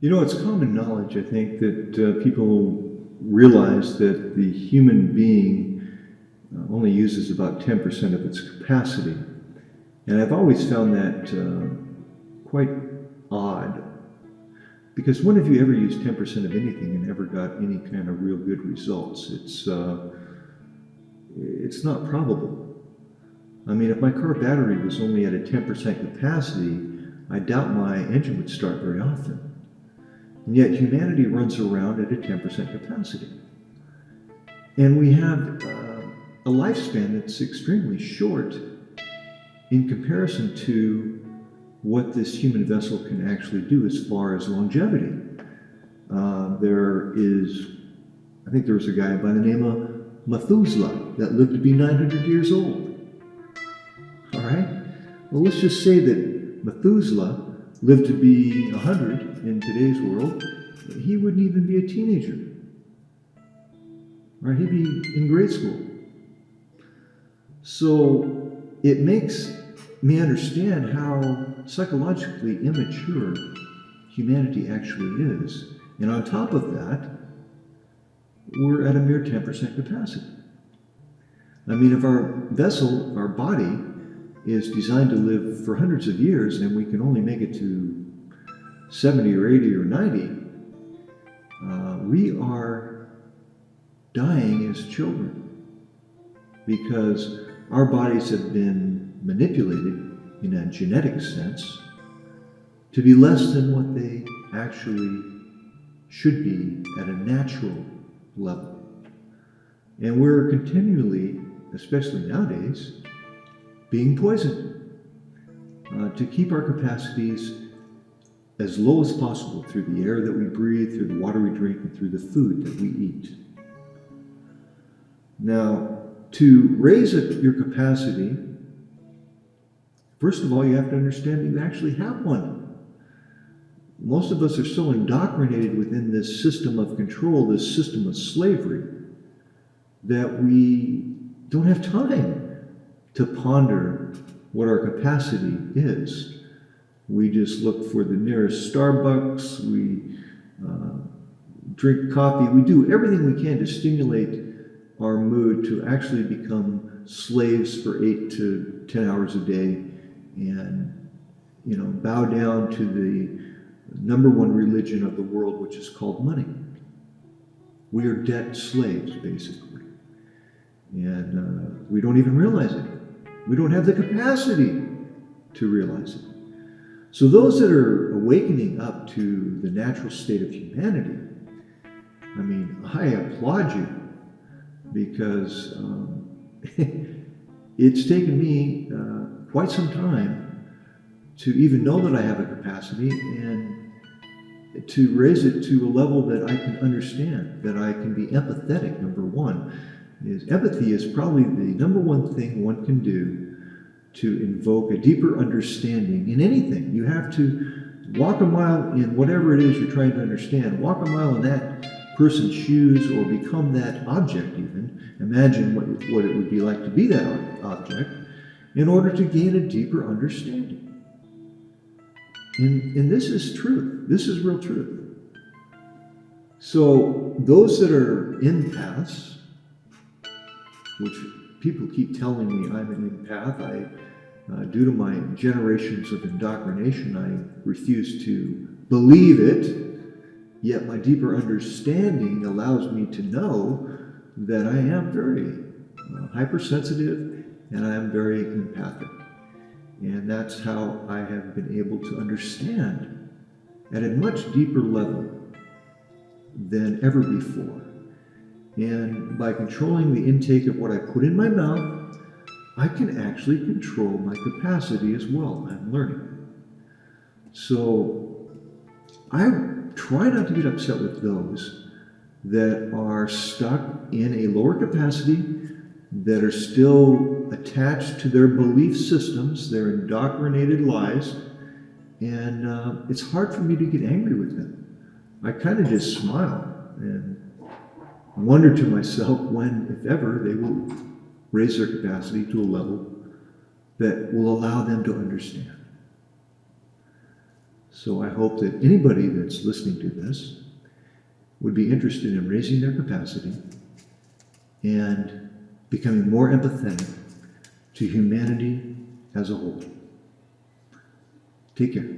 You know, it's common knowledge, I think, that people realize that the human being only uses about 10% of its capacity. And I've always found that quite odd, because when have you ever used 10% of anything and ever got any kind of real good results? It's not probable. I mean, if my car battery was only at a 10% capacity, I doubt my engine would start very often. And yet humanity runs around at a 10% capacity. And we have a lifespan that's extremely short in comparison to what this human vessel can actually do as far as longevity. I think there was a guy by the name of Methuselah that lived to be 900 years old. All right? Well, let's just say that Methuselah lived to be 100 in today's world. He wouldn't even be a teenager. Right? He'd be in grade school. So it makes me understand how psychologically immature humanity actually is. And on top of that, we're at a mere 10% capacity. I mean, if our vessel, our body, is designed to live for hundreds of years and we can only make it to 70 or 80 or 90, we are dying as children because our bodies have been manipulated in a genetic sense to be less than what they actually should be at a natural level. And we're continually, especially nowadays, being poisoned to keep our capacities as low as possible through the air that we breathe, through the water we drink, and through the food that we eat. Now, to raise your capacity, first of all, you have to understand that you actually have one. Most of us are so indoctrinated within this system of control, this system of slavery, that we don't have time to ponder what our capacity is. We just look for the nearest Starbucks, we drink coffee, we do everything we can to stimulate our mood to actually become slaves for 8 to 10 hours a day and, bow down to the number one religion of the world, which is called money. We are debt slaves, basically. And we don't even realize it. We don't have the capacity to realize it. So those that are awakening up to the natural state of humanity, I mean, I applaud you because it's taken me quite some time to even know that I have a capacity and to raise it to a level that I can understand, that I can be empathetic. Number one is empathy is probably the number one thing one can do to invoke a deeper understanding in anything. You have to walk a mile in whatever it is you're trying to understand. Walk a mile in that person's shoes or become that object even. Imagine what it would be like to be that object in order to gain a deeper understanding. And this is truth. This is real truth. So those that are empaths, which people keep telling me I'm an empath, due to my generations of indoctrination, I refuse to believe it, yet my deeper understanding allows me to know that I am very hypersensitive and I am very empathic. And that's how I have been able to understand at a much deeper level than ever before. And by controlling the intake of what I put in my mouth, I can actually control my capacity as well. I'm learning. So I try not to get upset with those that are stuck in a lower capacity, that are still attached to their belief systems, their indoctrinated lies, and it's hard for me to get angry with them. I kind of just smile and wonder to myself when, if ever, they will raise their capacity to a level that will allow them to understand. So I hope that anybody that's listening to this would be interested in raising their capacity and becoming more empathetic to humanity as a whole. Take care.